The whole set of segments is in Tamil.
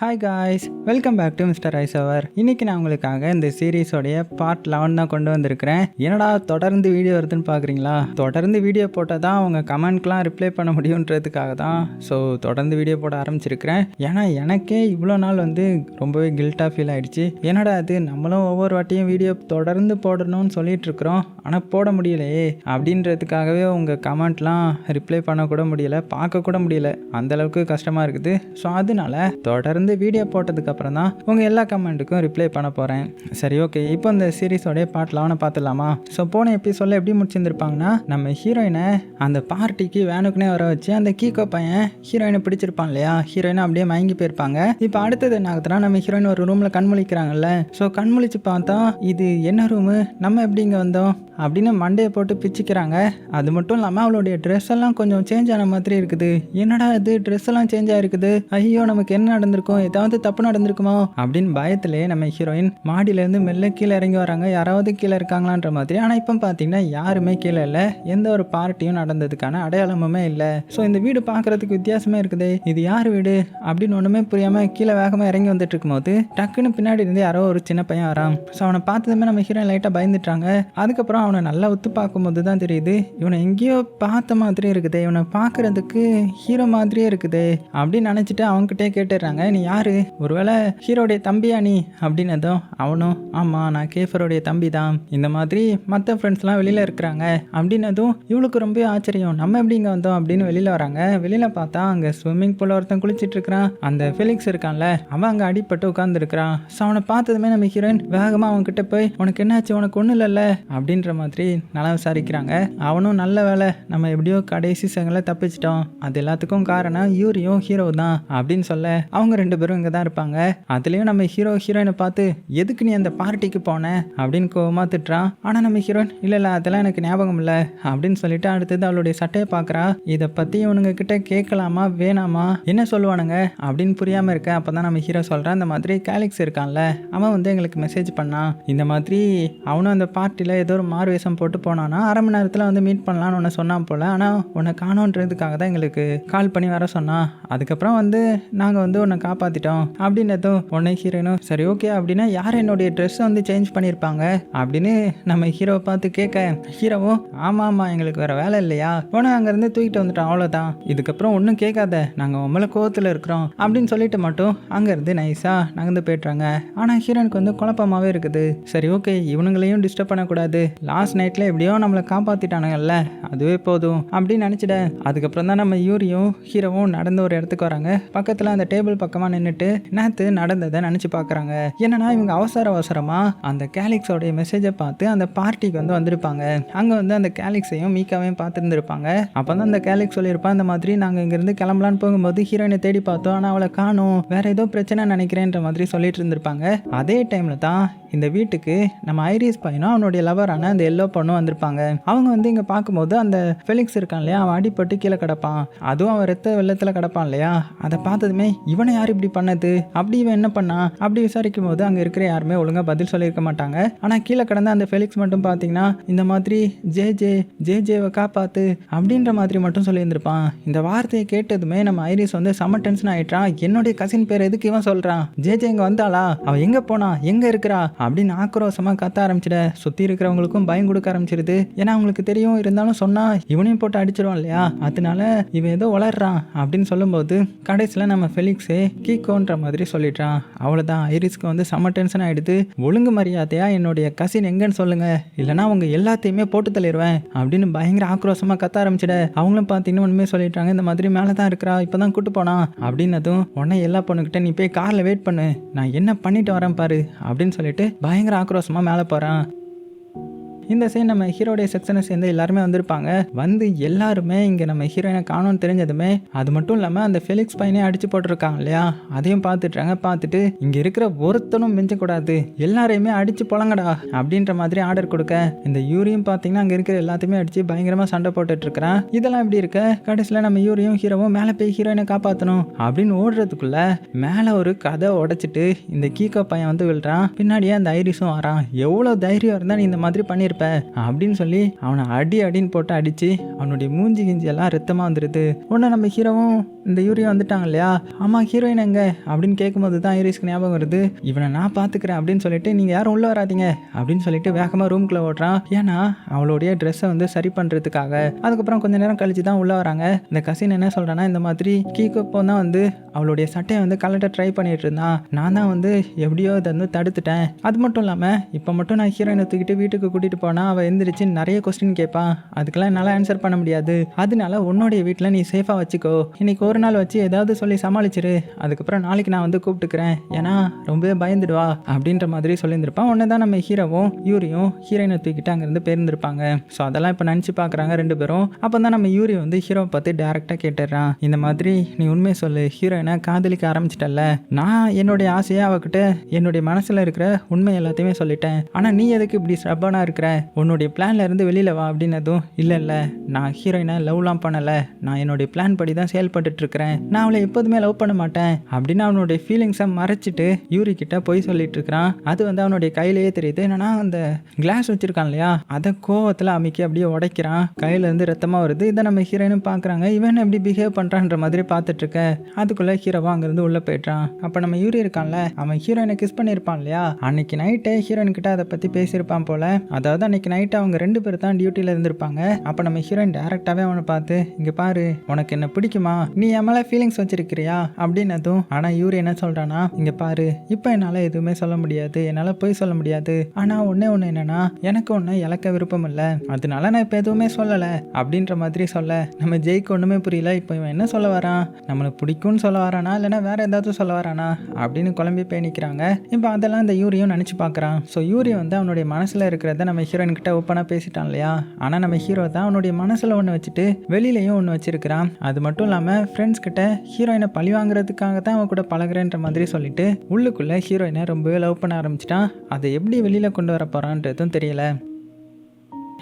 Hi guys, welcome back to mister ஐசவர். இன்னைக்கு நான் உங்களுக்காக இந்த சீரீஸோடைய பார்ட் 11 தான் கொண்டு வந்திருக்கிறேன். என்னடா தொடர்ந்து வீடியோ வருதுன்னு பார்க்குறீங்களா? தொடர்ந்து வீடியோ போட்டால் தான் அவங்க கமெண்ட்க்கெலாம் ரிப்ளை பண்ண முடியுன்றதுக்காக தான் தொடர்ந்து வீடியோ போட ஆரம்பிச்சிருக்கிறேன். ஏன்னா எனக்கே இவ்வளோ நாள் ரொம்பவே கில்ட்டாக ஃபீல் ஆகிடுச்சு. என்னடா அது, நம்மளும் ஒவ்வொரு வாட்டியும் வீடியோ தொடர்ந்து போடணும்னு சொல்லிட்டு இருக்கிறோம், ஆனால் போட முடியலையே அப்படின்றதுக்காகவே உங்கள் கமெண்ட்லாம் ரிப்ளை பண்ணக்கூட முடியலை, பார்க்கக்கூட முடியல, அந்தளவுக்கு கஷ்டமாக இருக்குது. அதனால தொடர்ந்து வீடியோ போட்டதுக்கு அப்புறம் தான் உங்க எல்லா கமெண்ட்டுக்கும் ரிப்ளை பண்ண போறேன். சரி, ஓகே. இப்போ இந்த சீரிஸோட பார்ட் 11 பார்த்துடலாமா? போன எபிசோட்ல எப்படி முடிச்சிருந்திருப்பாங்கன்னா, நம்ம ஹீரோயினை அந்த பார்ட்டிக்கு வேனுக்குனே வர வச்சு அந்த கீகோ பையன் ஹீரோயினை பிடிச்சிருப்பான் இல்லையா, ஹீரோயினை அப்படியே மயங்கி போயிருப்பாங்க. இப்போ அடுத்தது என்ன ஆகுதுன்னா, நம்ம ஹீரோயின் ஒரு ரூம்ல கண்முழிக்கிறாங்கல்ல. கண்முழிச்சு பார்த்தா இது என்ன ரூமு, நம்ம எப்படி இங்க வந்தோம் அப்படின்னு மண்டையை போட்டு பிச்சுக்கிறாங்க. அது மட்டும் இல்லாமல் அவளுடைய ட்ரெஸ் எல்லாம் கொஞ்சம் சேஞ்ச் ஆன மாதிரி இருக்குது. என்னடா இது, ட்ரெஸ் எல்லாம் சேஞ்ச் ஆயிருக்குது, ஐயோ நமக்கு என்ன நடந்திருக்கும், ஏதாவது தப்பு நடந்திருக்குமோ அப்படின்னு பயத்திலே நம்ம ஹீரோயின் மாடியிலேருந்து மெல்ல கீழே இறங்கி வராங்க. யாராவது கீழே இருக்காங்களான்ற மாதிரி. ஆனால் இப்போ பார்த்தீங்கன்னா யாருமே கீழே இல்லை, எந்த ஒரு பார்ட்டியும் நடந்ததுக்கான அடையாளமுமே இல்லை. இந்த வீடு பார்க்கறதுக்கு வித்தியாசமே இருக்குது, இது யார் வீடு அப்படின்னு ஒன்றுமே புரியாமல் கீழே வேகமாக இறங்கி வந்துட்டு இருக்கும்போது டக்குன்னு பின்னாடி இருந்து யாரோ ஒரு சின்ன பையன் வரான். அவனை பார்த்ததுமே நம்ம ஹீரோயின் லைட்டாக பயந்துட்டாங்க. அதுக்கப்புறம் அவனை நல்லா ஒத்து பார்க்கும்போது தான் தெரியுது, இவனை எங்கேயோ பார்த்த மாதிரி இருக்குது, இவனை பார்க்கறதுக்கு ஹீரோ மாதிரியே இருக்குது அப்படின்னு நினச்சிட்டு அவன்கிட்டே கேட்டுடுறாங்க, நீ யாரு, ஒருவேளை ஹீரோடைய தம்பியா நீ அப்படின்னதும் அவனும் ஆமாம் நான் கேஃபரோடைய தம்பி தான், இந்த மாதிரி மற்ற ஃப்ரெண்ட்ஸ்லாம் வெளியில் இருக்கிறாங்க அப்படின்னதும் இவளுக்கு ரொம்ப ஆச்சரியம், நம்ம எப்படி இங்கே வந்தோம் அப்படின்னு வெளியில் வராங்க. வெளியில் பார்த்தா அங்கே ஸ்விம்மிங் பூல் ஒருத்தன் குளிச்சிட்டு இருக்கிறான். அந்த ஃபெலிக்ஸ் இருக்கான்ல, அவன் அங்கே அடிப்பட்டு உட்காந்துருக்கிறான். அவனை பார்த்ததுமே நம்ம ஹீரோயின் வேகமாக அவன்கிட்ட போய் உனக்கு என்னாச்சு, உனக்கு ஒன்றும் இல்லைல்ல அப்படின்ற மாதிரி நல்லா விசாரிக்கிறாங்க. அவனும் நல்ல வேலை, நம்ம எப்படியோ கடைசி செகண்ட்ல தப்பிச்சிட்டோம், அது எல்லாத்துக்கும் காரணம் யூரியும் ஹீரோ தான் அப்படின்னு சொல்ல அவங்க ரெண்டு பேரும் இங்கே தான் இருப்பாங்க. அதுலேயும் நம்ம ஹீரோயினை பார்த்து எதுக்கு நீ அந்த பார்ட்டிக்கு போன அப்படின்னு கோவமா திட்டுறான். ஆனால் நம்ம ஹீரோயின் இல்லை அதெல்லாம் எனக்கு ஞாபகம் இல்லை அப்படின்னு சொல்லிட்டு அடுத்தது அவளுடைய சட்டையை பார்க்குறா. இதை பற்றி இவனுங்க கிட்ட கேட்கலாமா வேணாமா, என்ன சொல்லுவானுங்க அப்படின்னு புரியாமல் இருக்க. அப்போ தான் நம்ம ஹீரோ சொல்கிறான், இந்த மாதிரி கேலிக்ஸ் இருக்கான்ல, அவன் எங்களுக்கு மெசேஜ் பண்ணான், இந்த மாதிரி அவனும் அந்த பார்ட்டியில் ஏதோ ஒரு மாறு வேஷம் போட்டு போனானா, அரை மணி நேரத்தில் மீட் பண்ணலான்னு ஒன்று சொன்னான் போல், ஆனால் உன்னை காணோன்றதுக்காக தான் எங்களுக்கு கால் பண்ணி வர சொன்னான். அதுக்கப்புறம் நாங்கள் உன்னை காப்பாற்றிட்டோம் அப்படின்னதும் உன்னை ஹீரோனும் சரி ஓகே அப்படின்னா யார் என்னுடைய ட்ரெஸ்ஸை சேஞ்ச் பண்ணியிருப்பாங்க அப்படின்னு நம்ம ஹீரோவை பார்த்து கேட்க, ஹீரோவும் ஆமாம் எங்களுக்கு வேறு வேலை இல்லையா, உன்னை அங்கேருந்து தூக்கிட்டு வந்துட்டோம், அவ்வளோதான், இதுக்கப்புறம் ஒன்றும் கேட்காத, நாங்கள் உங்களை கோவத்தில் இருக்கிறோம் அப்படின்னு சொல்லிட்டு மட்டும் அங்கேருந்து நைஸாக நகர்ந்து போய்ட்றாங்க. ஆனால் ஹீரோனுக்கு குழப்பமாகவே இருக்குது. சரி ஓகே, இவனுங்களையும் டிஸ்டர்ப் பண்ணக்கூடாது, லாஸ்ட் நைட்டில் எப்படியோ நம்மளை காப்பாற்றிட்டானுங்கல்ல, அதுவே போதும் அப்படின்னு நினச்சிட. அதுக்கப்புறம் தான் நம்ம யூரியும் ஹீரோவும் நடந்து ஒரு இடத்துக்கு வராங்க. பக்கத்தில் அந்த டேபிள் பக்கமாக நின்றுட்டு நேற்று நடந்ததை நினச்சி பார்க்குறாங்க. என்னன்னா இவங்க அவசரமாக அந்த கேலிக்ஸோடைய மெசேஜை பார்த்து அந்த பார்ட்டிக்கு வந்திருப்பாங்க. அங்கே அந்த கேலிக்ஸையும் மீக்காவையும் பார்த்துருந்துருப்பாங்க. அப்போ தான் அந்த கேலிக்ஸ் சொல்லியிருப்பான், இந்த மாதிரி நாங்கள் இங்கேருந்து கிளம்பலான்னு போகும்போது ஹீரோயினை தேடி பார்த்தோம், ஆனால் அவளை காணோம், வேற ஏதோ பிரச்சனை நினைக்கிறேன்ற மாதிரி சொல்லிட்டு இருந்திருப்பாங்க. அதே டைமில் தான் இந்த வீட்டுக்கு நம்ம ஐரிஸ் பையனும் அவனுடைய லவரான அந்த எல்லோ பொண்ணும் வந்திருப்பாங்க. அவங்க இங்கே பார்க்கும்போது அந்த ஃபெலிக்ஸ் இருக்கான் இல்லையா, அவன் அடிப்பட்டு கீழே கிடப்பான், அதுவும் அவன் ரத்த வெள்ளத்தில் கிடப்பான் இல்லையா, அதை பார்த்ததுமே இவனை யார் இப்படி பண்ணது, அப்படி இவன் என்ன பண்ணான் அப்படி விசாரிக்கும் போது அங்கே இருக்கிற யாருமே ஒழுங்காக பதில் சொல்லியிருக்க மாட்டாங்க. ஆனால் கீழே கிடந்த அந்த ஃபெலிக்ஸ் மட்டும் பார்த்தீங்கன்னா இந்த மாதிரி ஜேஜேவை காப்பாத்து அப்படின்ற மாதிரி மட்டும் சொல்லியிருந்திருப்பான். இந்த வார்த்தையை கேட்டதுமே நம்ம ஐரிஸ் செம டென்ஷன் ஆயிட்டான். என்னுடைய கசின் பேர் எதுக்கு இவன் சொல்றான், ஜேஜே இங்கே வந்தாளா, அவன் எங்கே போனா, எங்கே இருக்கிறா அப்படின்னு ஆக்ரோஷமாக கத்த ஆரம்பிச்சிட. சுற்றி இருக்கிறவங்களுக்கும் பயம் கொடுக்க ஆரம்பிச்சிருது. ஏன்னா அவங்களுக்கு தெரியும், இருந்தாலும் சொன்னா இவனையும் போட்டு அடிச்சிடுவான் இல்லையா, அதனால இவன் ஏதோ வளர்றான் அப்படின்னு சொல்லும்போது கடைசியில் நம்ம ஃபெலிக்ஸே கீகோன்ற மாதிரி சொல்லிட்டான். அவ்வளோதான், ஐரிஸ்க்கு செம டென்ஷன் ஆகிடுது. ஒழுங்கு மரியாதையா என்னுடைய கசின் எங்கன்னு சொல்லுங்க, இல்லைனா அவங்க எல்லாத்தையுமே போட்டு தள்ளிடுவேன் அப்படின்னு பயங்கர ஆக்ரோஷமாக கத்த ஆரம்பிச்சிட. அவங்களும் பார்த்தீங்கன்னா உண்மையை சொல்லிட்டாங்க, இந்த மாதிரி மேலே தான் இருக்கிறா, இப்போ தான் கூட்டு போனா அப்படின்னதும் உடனே எல்லா பொண்ணுக்கிட்ட நீ போய் காரில் வெயிட் பண்ணு, நான் என்ன பண்ணிட்டு வரேன் பாரு அப்படின்னு சொல்லிட்டு பயங்கர ஆக்ரோஷமாக மேலே போகிறான். இந்த சைன் நம்ம ஹீரோடைய செக்ஷனை சேர்ந்து எல்லாருமே வந்திருப்பாங்க. எல்லாருமே இங்கே நம்ம ஹீரோயினை காணோன்னு தெரிஞ்சதுமே அது மட்டும் இல்லாமல் அந்த ஃபெலிக்ஸ் பையனே அடிச்சு போட்டிருக்காங்க இல்லையா, அதையும் பார்த்துட்டாங்க. பார்த்துட்டு இங்கே இருக்கிற ஒருத்தனும் மிஞ்சக்கூடாது, எல்லாரையுமே அடிச்சு பொழங்கடா அப்படின்ற மாதிரி ஆர்டர் கொடுக்க, இந்த யூரியும் பார்த்தீங்கன்னா அங்கே இருக்கிற எல்லாத்தையுமே அடிச்சு பயங்கரமாக சண்டை போட்டுட்டு இருக்கிறான். இதெல்லாம் எப்படி இருக்க, கடைசியில் நம்ம யூரியும் ஹீரோவும் மேலே போய் ஹீரோயினை காப்பாற்றணும் அப்படின்னு ஓடுறதுக்குள்ள மேலே ஒரு கதை உடைச்சிட்டு இந்த கீகோ பையன் விழுறான். பின்னாடியே அந்த ஐரிஸும் வரான். எவ்வளோ தைரியம் இருந்தால் நீ இந்த மாதிரி பண்ணியிருப்ப, இருப்ப அப்படின்னு சொல்லி அவனை அடின்னு போட்டு அடிச்சு அவனுடைய மூஞ்சி கிஞ்சி எல்லாம் ரத்தமாக வந்துடுது. உடனே நம்ம ஹீரோவும் இந்த யூரியா வந்துட்டாங்க இல்லையா, ஆமாம் ஹீரோயின் எங்க அப்படின்னு கேட்கும்போது தான் ஐரிஸ்க்கு ஞாபகம் வருது. இவனை நான் பார்த்துக்கிறேன் அப்படின்னு சொல்லிட்டு நீங்கள் யாரும் உள்ளே வராதிங்க அப்படின்னு சொல்லிட்டு வேகமாக ரூம்குள்ளே ஓடுறான். ஏன்னா அவளுடைய ட்ரெஸ்ஸை வந்து சரி பண்ணுறதுக்காக. அதுக்கப்புறம் கொஞ்ச நேரம் கழிச்சு தான் உள்ளே வராங்க. இந்த கசின் என்ன சொல்கிறான்னா, இந்த மாதிரி கீக்கோ தான் வந்து அவளுடைய சட்டையை வந்து கலட்ட ட்ரை பண்ணிட்டு இருந்தான். நான் தான் வந்து எப்படியோ இதை வந்து தடுத்துட்டேன். அது மட்டும் இல்லாமல் இப்போ மட்டும் நான் ஹீரோயினை தூக்கிட்டு வீட்டுக்கு கூட்டிகிட்டு போனால் அவள் எந்திரிச்சு நிறைய கொஸ்டின் கேட்பான். அதுக்கெல்லாம் என்னால் ஆன்சர் பண்ண முடியாது. அதனால உன்னுடைய வீட்டில் நீ சேஃபாக வச்சுக்கோ. இன்னைக்கு ஒரு நாள் வச்சு ஏதாவது சொல்லி சமாளிச்சிரு. அதுக்கப்புறம் நாளைக்கு நான் வந்து கூப்பிட்டுக்கிறேன். ஏன்னா ரொம்பவே பயந்துடுவா அப்படின்ற மாதிரி சொல்லியிருந்திருப்பான். உடனே தான் நம்ம ஹீரோவும் யூரியும் ஹீரோயினை தூக்கிட்டு அங்கேருந்து போயிருந்திருப்பாங்க. ஸோ அதெல்லாம் இப்போ நினச்சி பார்க்குறாங்க ரெண்டு பேரும். அப்போ தான் நம்ம யூரி வந்து ஹீரோவை பார்த்து டேரெக்டாக கேட்டுடுறான். இந்த மாதிரி நீ உண்மையை சொல்லு, ஹீரோயினை காதலிக்க ஆரம்பிச்சிட்டல்ல. நான் என்னுடைய ஆசையாக அவகிட்ட என்னுடைய மனசில் இருக்கிற உண்மை எல்லாத்தையுமே சொல்லிட்டேன். ஆனால் நீ எதுக்கு இப்படி ஸ்டப்பனாக இருக்கிற? உன்னுடைய பிளான்ல இருந்து வெளியில் வா அப்படின்னதும் இல்லை நான் ஹீரோயினை லவ்லாம் பண்ணலை. நான் என்னுடைய பிளான் படி தான் செயல்பட்டு இருக்கிறேன். நான் அவளை எப்போதுமே லவ் பண்ண மாட்டேன் அப்படின்னு அவனுடைய ஃபீலிங்ஸை மறைச்சிட்டு யூரி கிட்ட போய் சொல்லிட்டு இருக்கிறான். அது வந்து அவனுடைய கையிலேயே தெரியுது. என்னன்னா அந்த கிளாஸ் வச்சிருக்கான் இல்லையா, அதை கோவத்தில் அமைக்கி அப்படியே உடைக்கிறான். கையில இருந்து ரத்தமாக வருது. இதை நம்ம ஹீரோயினும் பார்க்குறாங்க. இவன் எப்படி பிஹேவ் பண்ணுறான்ற மாதிரி பார்த்துட்டு இருக்க. அதுக்குள்ள ஹீரோவா அங்கேருந்து உள்ளே போயிட்டான். அப்போ நம்ம யூரி இருக்கான்ல, அவன் ஹீரோயினை கிஸ் பண்ணியிருப்பான் இல்லையா, அன்னைக்கு நைட்டே ஹீரோயின் கிட்ட அதை பற்றி பேசியிருப்பான் போல. அதாவது அன்னைக்கு நைட்டு அவங்க ரெண்டு பேர் தான் டியூட்டியில் இருந்திருப்பாங்க. அப்போ நம்ம ஹீரோயின் டேரெக்டாகவே அவனை பார்த்து, இங்கே பாரு உனக்கு என்ன பிடிக்குமா, நீ என் மேலே ஃபீலிங்ஸ் வச்சிருக்கிறியா அப்படின்னதும். ஆனால் யூரி என்ன சொல்கிறான்னா, இங்கே பாரு இப்போ என்னால் எதுவுமே சொல்ல முடியாது, என்னால் போய் சொல்ல முடியாது. ஆனால் ஒன்று என்னன்னா எனக்கு ஒன்று இழக்க விருப்பம் இல்லை, அதனால நான் இப்போ எதுவுமே சொல்லலை அப்படின்ற மாதிரி சொல்ல நம்ம ஜெய்க்கு ஒன்றுமே புரியல. இப்போ இவன் என்ன சொல்ல வரான், நம்மளை பிடிக்கும்னு சொல்ல வரானா இல்லைனா வேற ஏதாவது சொல்ல வரானா அப்படின்னு குழம்பி போய் நிற்கிறாங்க. இப்போ அதெல்லாம் இந்த யூரியும் நினச்சி பார்க்குறான். ஸோ யூரி வந்து அவனுடைய மனசில் இருக்கிறத நம்ம ஹீரோயின் கிட்ட ஓப்பனாக பேசிட்டான் இல்லையா. ஆனால் நம்ம ஹீரோ தான் அவனுடைய மனசில் ஒன்று வச்சுட்டு வெளியிலையும் ஒன்று வச்சிருக்கிறான். அது மட்டும் இல்லாமல் ஃப்ரெண்ட்ஸ் கிட்ட ஹீரோயினை பழி வாங்குறதுக்காக தான் அவன் கூட பழகுறேன்ற மாதிரி சொல்லிட்டு உள்ளுக்குள்ளே ஹீரோயினை ரொம்பவே லவ் பண்ண ஆரம்பிச்சிட்டான். அதை எப்படி வெளியில் கொண்டு வர போகிறான்றதும் தெரியல.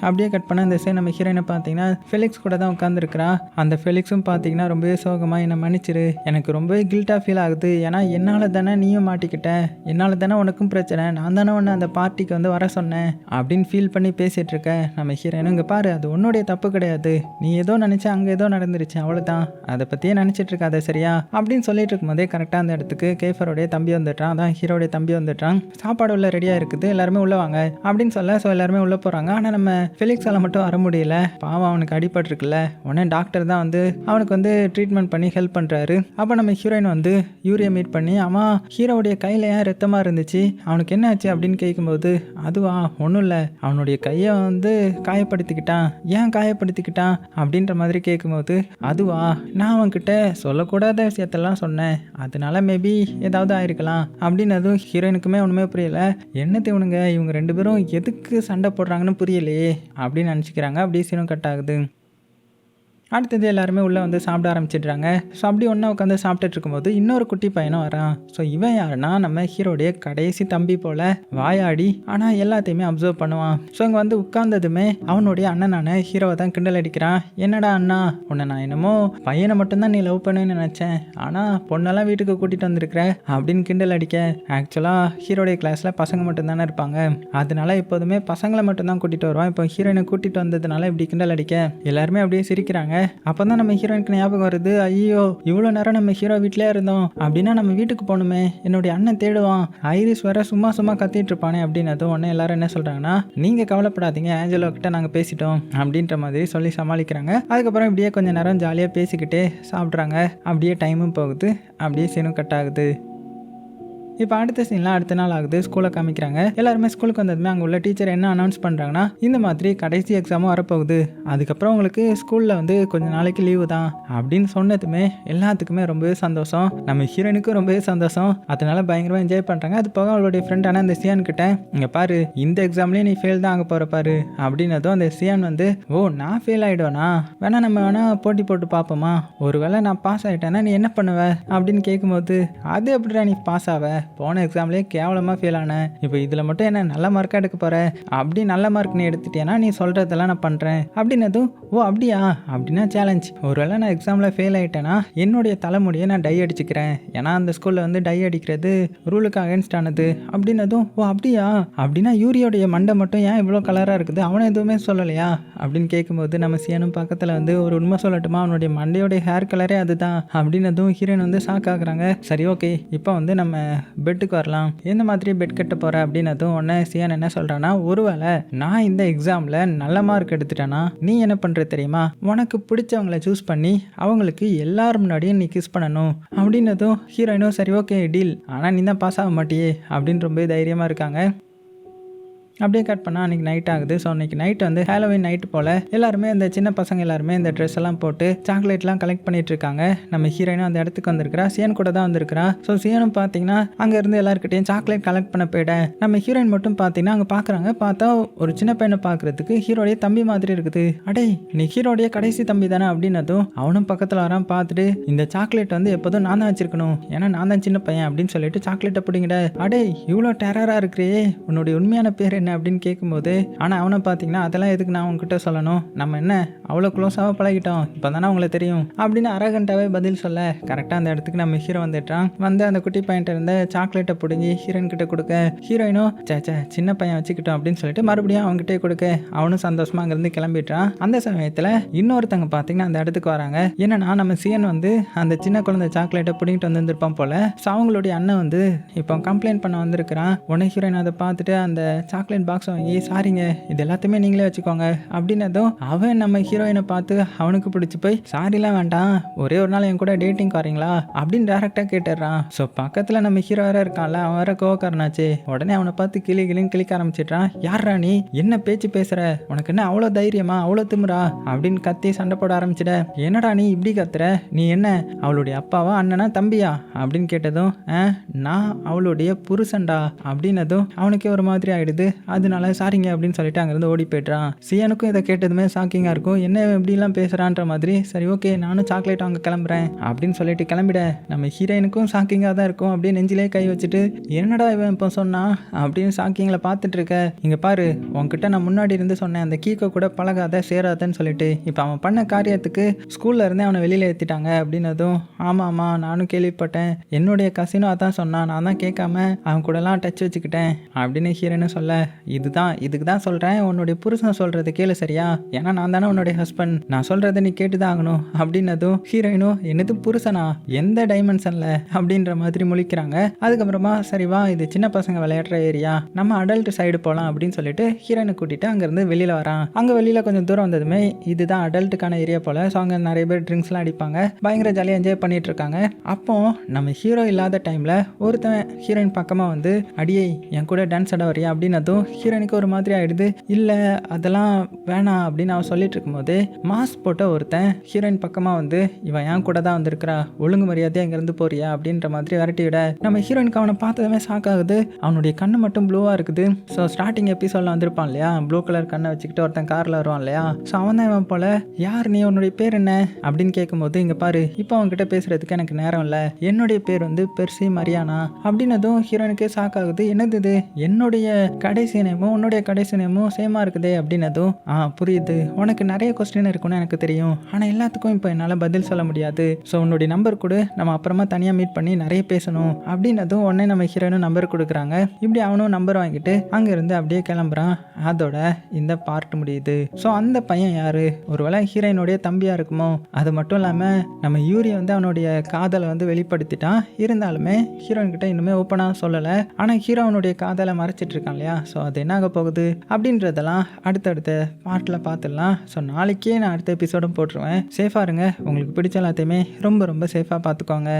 அப்படியே கட் பண்ண இந்த சைடு நம்ம ஹீரோயினை பார்த்தீங்கன்னா ஃபெலிக்ஸ் கூட தான் உட்காந்துருக்கிறா. அந்த ஃபெலிக்ஸும் பார்த்தீங்கன்னா ரொம்பவே சோகமாக என்னை மன்னிச்சிரு, எனக்கு ரொம்பவே கில்ட்டாக ஃபீல் ஆகுது. ஏன்னா என்னால் தானே நீயும் மாட்டிக்கிட்ட, என்னால் தானே உனக்கும் பிரச்சனை, நான் தானே ஒன்று அந்த பார்ட்டிக்கு வந்து வர சொன்னேன் அப்படின்னு ஃபீல் பண்ணி பேசிகிட்டு இருக்க. நம்ம ஹீரோயினும் இங்கே பாரு அது உன்னுடைய தப்பு கிடையாது, நீ ஏதோ நினச்சா அங்கே ஏதோ நடந்துருச்சு அவ்வளோதான், அதை பற்றியே நினச்சிட்டு இருக்காத சரியா அப்படின்னு சொல்லிட்டு இருக்கும்போதே கரெக்டாக அந்த இடத்துக்கு கேஃபரோடைய தம்பி வந்துட்டான். அதான் ஹீரோடைய தம்பி வந்துட்டான். சாப்பாடு உள்ள ரெடியாக இருக்குது, எல்லாருமே உள்ளே வாங்க அப்படின்னு சொல்ல. ஸோ எல்லாருமே உள்ளே போகிறாங்க. ஆனால் நம்ம ஃபெலிக்ஸால் மட்டும் வர முடியல. பாவம் அவனுக்கு அடிபட்டிருக்குல்ல. உடனே டாக்டர் தான் வந்து அவனுக்கு வந்து ட்ரீட்மெண்ட் பண்ணி ஹெல்ப் பண்ணுறாரு. அப்போ நம்ம ஹீரோயின் வந்து யூரியை மீட் பண்ணி, ஆமாம் ஹீரோவுடைய கையில் ஏன் ரத்தமாக இருந்துச்சு, அவனுக்கு என்ன ஆச்சு அப்படின்னு கேட்கும்போது, அதுவா ஒன்றும் இல்லை, அவனுடைய கையை வந்து காயப்படுத்திக்கிட்டான். ஏன் காயப்படுத்திக்கிட்டான் அப்படின்ற மாதிரி கேட்கும்போது, அதுவா நான் அவன்கிட்ட சொல்லக்கூடாத விஷயத்தெல்லாம் சொன்னேன், அதனால மேபி ஏதாவது ஆயிருக்கலாம் அப்படின்னதும் ஹீரோயினுக்குமே ஒன்றுமே புரியல. என்னத்தை இவங்க ரெண்டு பேரும் எதுக்கு சண்டை போடுறாங்கன்னு புரியலையே அப்படின்னு நினச்சிக்கிறாங்க. அப்படியே சீனும் கட் ஆகுது. அடுத்தது எல்லாருமே உள்ளே வந்து சாப்பிட ஆரம்பிச்சிடுறாங்க. ஸோ அப்படி ஒன்றா உட்காந்து சாப்பிட்டுட்டு இருக்கும்போது இன்னொரு குட்டி பையனும் வரான். ஸோ இவன் யாருன்னா நம்ம ஹீரோடைய கடைசி தம்பி போல் வாயாடி ஆனால் எல்லாத்தையுமே அப்சர்வ் பண்ணுவான். ஸோ இங்கே வந்து உட்கார்ந்ததுமே அவனுடைய அண்ணனான ஹீரோவை தான் கிண்டல் அடிக்கிறான். என்னடா அண்ணா, உன்னை நான் என்னமோ பையனை மட்டும்தான் நீ லவ் பண்ணுன்னு நினச்சேன், ஆனால் பொண்ணெல்லாம் வீட்டுக்கு கூட்டிகிட்டு வந்திருக்கிற அப்படின்னு கிண்டல் அடிக்க. ஆக்சுவலாக ஹீரோடைய கிளாஸில் பசங்க மட்டும்தானே இருப்பாங்க, அதனால எப்போதுமே பசங்களை மட்டும்தான் கூட்டிகிட்டு வருவான். இப்போ ஹீரோயினை கூட்டிகிட்டு வந்ததுனால இப்படி கிண்டல் அடிக்க எல்லாருமே அப்படியே சிரிக்கிறாங்க. அப்பதான் நம்ம ஹீரோயினுக்கு ஞாபகம் வருது, ஐயோ இவ்வளோ நேரம் நம்ம ஹீரோ வீட்டிலே இருந்தோம், அப்படின்னா நம்ம வீட்டுக்கு போகணுமே, என்னுடைய அண்ணன் தேடுவான், ஐரிஸ் வர சும்மா கத்திட்டு இருப்பானே அப்படின்னதும் உடனே எல்லாரும் என்ன சொல்றாங்கன்னா, நீங்க கவலைப்படாதீங்க, ஆஞ்சலோ கிட்ட நாங்கள் பேசிட்டோம் அப்படின்ற மாதிரி சொல்லி சமாளிக்கிறாங்க. அதுக்கப்புறம் இப்படியே கொஞ்சம் நேரம் ஜாலியாக பேசிக்கிட்டே சாப்பிட்றாங்க. அப்படியே டைமும் போகுது. அப்படியே சீனும் கட் ஆகுது. இப்போ அடுத்த சீன்லாம் அடுத்த நாள் ஆகுது. ஸ்கூலை காமிக்கிறாங்க. எல்லாருமே ஸ்கூலுக்கு வந்ததுமே அங்கே உள்ள டீச்சர் என்ன அனௌன்ஸ் பண்ணுறாங்கன்னா, இந்த மாதிரி கடைசி எக்ஸாமும் வரப்போகுது, அதுக்கப்புறம் உங்களுக்கு ஸ்கூலில் வந்து கொஞ்சம் நாளைக்கு லீவு தான் அப்படின்னு சொன்னதுமே எல்லாத்துக்குமே ரொம்பவே சந்தோஷம். நம்ம ஹீரோயினுக்கும் ரொம்பவே சந்தோஷம். அதனால பயங்கரமாக என்ஜாய் பண்ணுறாங்க. அது போக அவளுடைய ஃப்ரெண்டான அந்த சியான் கிட்ட, இங்கே பாரு இந்த எக்ஸாம்லேயே நீ ஃபெயில் தான் ஆக போகிற பாரு அப்படின்னதும் அந்த சியான் வந்து, ஓ நான் ஃபெயில் ஆகிடுவேனா, நம்ம வேணா போட்டி போட்டு பார்ப்போமா, ஒருவேளை நான் பாஸ் ஆகிட்டேன்னா நீ என்ன பண்ணுவ அப்படின்னு கேட்கும்போது, அது எப்படிடா நீ பாஸ் ஆவ, போன எக்ஸாம்லேயே கேவலமாக ஃபெயில் ஆனேன், இப்போ இதில் மட்டும் என்ன நல்ல மார்க்காக எடுக்க போகிற, அப்படி நல்ல மார்க் நீ எடுத்துட்டேன்னா நீ சொல்கிறதெல்லாம் நான் பண்ணுறேன் அப்படின்னதும், ஓ அப்படியா, அப்படின்னா சேலஞ்ச். ஒருவேளை நான் எக்ஸாமில் ஃபெயில் ஆகிட்டேன்னா என்னுடைய தலைமுடியை நான் டை அடிச்சுக்கிறேன், ஏன்னா அந்த ஸ்கூலில் வந்து டை அடிக்கிறது ரூலுக்கு அகேன்ஸ்ட் ஆனது அப்படின்னதும், ஓ அப்படியா, அப்படின்னா யூரியோடைய மண்டை மட்டும் ஏன் இவ்வளோ கலராக இருக்குது, அவனை எதுவுமே சொல்லலையா அப்படின்னு கேட்கும்போது நம்ம சீனும் பக்கத்தில் வந்து ஒரு உண்மை சொல்லட்டுமா, அவனுடைய மண்டையோடைய ஹேர் கலரே அதுதான் அப்படின்னதும் ஹீரோயின் வந்து ஷாக் ஆகுறாங்க. சரி ஓகே, இப்போ வந்து நம்ம பெட்டுக்கு வரலாம், எந்த மாதிரி பெட் கட்ட போகிற அப்படின்னதும் உடனே சியான் என்ன சொல்கிறான்னா, ஒருவேளை நான் இந்த எக்ஸாமில் நல்ல மார்க் எடுத்துட்டேன்னா நீ என்ன பண்ணுற தெரியுமா, உனக்கு பிடிச்சவங்களை சூஸ் பண்ணி அவங்களுக்கு எல்லாரும் முன்னாடியும் நீ கிஸ் பண்ணணும் அப்படின்னதும் ஹீரோயினும் சரி ஓகே டீல், ஆனால் நீ தான் பாஸ் ஆக மாட்டியே அப்படின்னு ரொம்ப தைரியமாக இருக்காங்க. அப்படியே கட் பண்ணால் அன்றைக்கி நைட் ஆகுது. ஸோ அன்றைக்கி நைட் வந்து ஹாலோவின் நைட்டு போல் எல்லாருமே இந்த சின்ன பசங்க எல்லாருமே இந்த ட்ரெஸ் எல்லாம் போட்டு சாக்லேட்லாம் கலெக்ட் பண்ணிட்டு இருக்காங்க. நம்ம ஹீரோயினும் அந்த இடத்துக்கு வந்திருக்கிறா, சியன் கூட தான் வந்திருக்கிறா. ஸோ சியனும் பார்த்தீங்கன்னா அங்கேருந்து எல்லாருக்கிட்டையும் சாக்லேட் கலெக்ட் பண்ண போயிட நம்ம ஹீரோயின் மட்டும் பார்த்தீங்கன்னா அங்கே பார்க்குறாங்க. பார்த்தா ஒரு சின்ன பையனை பார்க்குறதுக்கு ஹீரோடைய தம்பி மாதிரி இருக்குது. அடே நீ ஹீரோடைய கடைசி தம்பி தானே அப்படின்னதும் அவனும் பக்கத்தில் வரான். பார்த்துட்டு இந்த சாக்லேட் வந்து எப்போதும் நான் தான் வச்சிருக்கணும், ஏன்னா நான் தான் சின்ன பையன் அப்படின்னு சொல்லிட்டு சாக்லேட்டை பிடிங்கிட. அடே இவ்வளோ டெரராக இருக்கிறே, உன்னுடைய உண்மையான பேர் என்ன அப்படின்னு கேட்கும்போது, ஆனால் அவனை பார்த்தீங்கன்னா அதெல்லாம் எதுக்கு நான் உங்ககிட்ட சொல்லணும், நம்ம என்ன அவ்வளோ க்ளோஸாக பழகிட்டோம், இப்போ தானே அவங்கள தெரியும் அப்படின்னு அரகண்டாவே பதில் சொல்ல கரெக்டாக அந்த இடத்துக்கு நம்ம ஹீரோ வந்துட்டான். வந்து அந்த குட்டி பையன்ட்ட இருந்த சாக்லேட்டை பிடுங்கி ஹீரோயின் கிட்ட கொடுக்க, ஹீரோயினும் சேச்சா சின்ன பையன் வச்சுக்கிட்டோம் அப்படின்னு சொல்லிட்டு மறுபடியும் அவங்ககிட்டே கொடுக்க அவனும் சந்தோஷமா அங்கேருந்து கிளம்பிட்டான். அந்த சமயத்தில் இன்னொருத்தங்க பார்த்தீங்கன்னா அந்த இடத்துக்கு வராங்க. என்னன்னா நம்ம சிஎன் வந்து அந்த சின்ன குழந்தை சாக்லேட்டை பிடிங்கிட்டு வந்துருப்பான் போல. ஸோ அவங்களுடைய அண்ணன் வந்து இப்போ கம்ப்ளைண்ட் பண்ண வந்திருக்கிறான். உடனே ஹீரோயின் அதை பார்த்துட்டு அந்த சாக்லேட் பாக்ஸ் வாங்கி, சாரிங்க இது எல்லாத்தையுமே நீங்களே வச்சுக்கோங்க அப்படின்னதும் அவன் நம்ம ஹீரோயினை பார்த்து அவனுக்கு பிடிச்சி போய், சாரிலாம் வேண்டாம், ஒரே ஒரு நாள் என் கூட டேட்டிங் வரீங்களா அப்படின்னு டேரெக்டாக கேட்டுடுறான். ஸோ பக்கத்தில் நம்ம ஹீரோ வேற இருக்கான்ல, அவன் வேற கோவக்காரனாச்சு. உடனே அவனை பார்த்து கிளின்னு கிளிக்க ஆரம்பிச்சிட்றான். யாரா நீ, என்ன பேச்சு பேசுற, உனக்கு என்ன அவ்வளோ தைரியமா, அவ்வளோ திமிரா அப்படின்னு கத்தி சண்டை போட ஆரம்பிச்சிட. என்னடா நீ இப்படி கத்துற, நீ என்ன அவளுடைய அப்பாவா அண்ணனா தம்பியா அப்படின்னு கேட்டதும், நான் அவளுடைய புருஷன்டா அப்படின்னதும் அவனுக்கே ஒரு மாதிரி ஆயிடுது. அதனால சாரிங்க அப்படின்னு சொல்லிட்டு அங்கேருந்து ஓடி போய்ட்றான். சியனுக்கும் இதை கேட்டதுமே ஷாக்கிங்காக இருக்கும், என்ன இப்படிலாம் பேசுகிறான்ற மாதிரி. சரி ஓகே நானும் சாக்லேட் வாங்க கிளம்புறேன் அப்படின்னு சொல்லிட்டு கிளம்பிட நம்ம ஹீரோயினுக்கும் ஷாக்கிங்காக தான் இருக்கும். அப்படியே நெஞ்சிலே கை வச்சுட்டு, என்னடா இவன் இப்போ சொன்னான் அப்படின்னு ஷாக்கிங்கில் பார்த்துட்டு இருக்க. இங்கே பாரு, உன்கிட்ட நான் முன்னாடி இருந்து சொன்னேன் அந்த கீக்கோ கூட பழகாத சேராதன்னு சொல்லிட்டு, இப்போ அவன் பண்ண காரியத்துக்கு ஸ்கூல்ல இருந்தே அவனை வெளியில் ஏற்றிட்டாங்க அப்படின்னதும், ஆமாம்மா நானும் கேள்விப்பட்டேன், என்னுடைய கசினும் அதான் சொன்னான், நான் தான் கேட்காம அவன் கூடலாம் டச் வச்சுக்கிட்டேன் அப்படின்னு ஹீரோயினும் சொல்ல, இதுக்கு தான் சொல்கிறேன், உன்னுடைய புருஷன் சொல்கிறது கேளு சரியா, ஏன்னா நான் தானே உன்னுடைய ஹஸ்பண்ட், நான் சொல்கிறத நீ கேட்டு தான் ஆகணும் அப்படின்னதும் ஹீரோயினும், என்னது புருஷனா, எந்த டைமென்ஷனில் அப்படின்ற மாதிரி முழிக்கிறாங்க. அதுக்கப்புறமா சரி வா, இது சின்ன பசங்க விளையாடுற ஏரியா, நம்ம அடல்ட் சைடு போகலாம் அப்படின்னு சொல்லிட்டு ஹீரோயினை கூட்டிட்டு அங்கேருந்து வெளியில் வரான். அங்கே வெளியில் கொஞ்சம் தூரம் வந்ததுமே இதுதான் அடல்ட்டுக்கான ஏரியா போல். ஸோ அங்கே நிறைய பேர் ட்ரிங்க்ஸ்லாம் அடிப்பாங்க, பயங்கர ஜாலியாக என்ஜாய் பண்ணிட்டு இருக்காங்க. அப்போ நம்ம ஹீரோ இல்லாத டைமில் ஒருத்தன் ஹீரோயின் பக்கமாக வந்து, அடியே என் கூட டான்ஸ் ஆட வரியா அப்படின்னதும் ஹீரோயினுக்கு ஒரு மாதிரி ஆயிடுது. இல்லை அதெல்லாம் வேணாம் அப்படின்னு அவன் சொல்லிட்டு இருக்கும்போது மாஸ்க் போட்ட ஒருத்தன் ஹீரோயின் பக்கமாக வந்து, இவன் என் கூட தான் வந்திருக்கிறா, ஒழுங்கு மரியாதையாக இங்கேருந்து போறியா அப்படின்ற மாதிரி விரட்டி விட நம்ம ஹீரோயினுக்கு அவனை பார்த்ததுமே ஷாக் ஆகுது. அவனுடைய கண்ணு மட்டும் ப்ளூவாக இருக்குது. ஸோ ஸ்டார்டிங் எபிசோடில் வந்திருப்பான் இல்லையா, ப்ளூ கலர் கண்ணை வச்சுக்கிட்டு ஒருத்தன் காரில் வருவான் இல்லையா, ஸோ அவன் தான் இவன் போல. யார் நீ, உன்னுடைய பேர் என்ன அப்படின்னு கேட்கும்போது, இங்கே பாரு இப்போ அவன்கிட்ட பேசுறதுக்கு எனக்கு நேரம் இல்லை, என்னுடைய பேர் வந்து பெர்சி மரியானா அப்படின்னதும் ஹீரோயினுக்கே ஷாக் ஆகுது. என்னது இது, என்னுடைய கடைசி நேமும் உன்னுடைய கடைசி நேமும் சேமாக இருக்குதே அப்படின்னதும், புரியுது, உனக்கு நிறைய கொஸ்டின் இருக்குன்னு எனக்கு தெரியும், ஆனால் எல்லாத்துக்கும் இப்போ என்னால் பதில் சொல்ல முடியாது, ஸோ உன்னுடைய நம்பர் கொடு, நம்ம அப்புறமா தனியாக மீட் பண்ணி நிறைய பேசணும் அப்படின்னதும் உடனே நம்ம ஹீரோயினும் நம்பர் கொடுக்குறாங்க. இப்படி அவனும் நம்பர் வாங்கிட்டு அங்கேருந்து அப்படியே கிளம்புறான். அதோட இந்த பார்ட் முடியுது. ஸோ அந்த பையன் யாரு, ஒருவேளை ஹீரோயினுடைய தம்பியாக இருக்குமோ. அது மட்டும் இல்லாமல் நம்ம யூரி வந்து அவனுடைய காதலை வந்து வெளிப்படுத்திட்டான். இருந்தாலுமே ஹீரோயின் கிட்ட இன்னுமே ஓப்பனாக சொல்லலை. ஆனால் ஹீரோ அவனுடைய காதலை மறைச்சிட்டு இருக்கான் இல்லையா, ஸோ அது என்ன ஆக போகுது அப்படின்றதெல்லாம் அடுத்தடுத்த பார்ட்டில் பார்த்துடலாம். ஸோ நாளைக்கே நான் அடுத்த எபிசோடும் போட்டுருவேன். சேஃபாக இருங்க, உங்களுக்கு பிடிச்ச எல்லாத்தையுமே ரொம்ப ரொம்ப சேஃபாக பார்த்துக்கோங்க.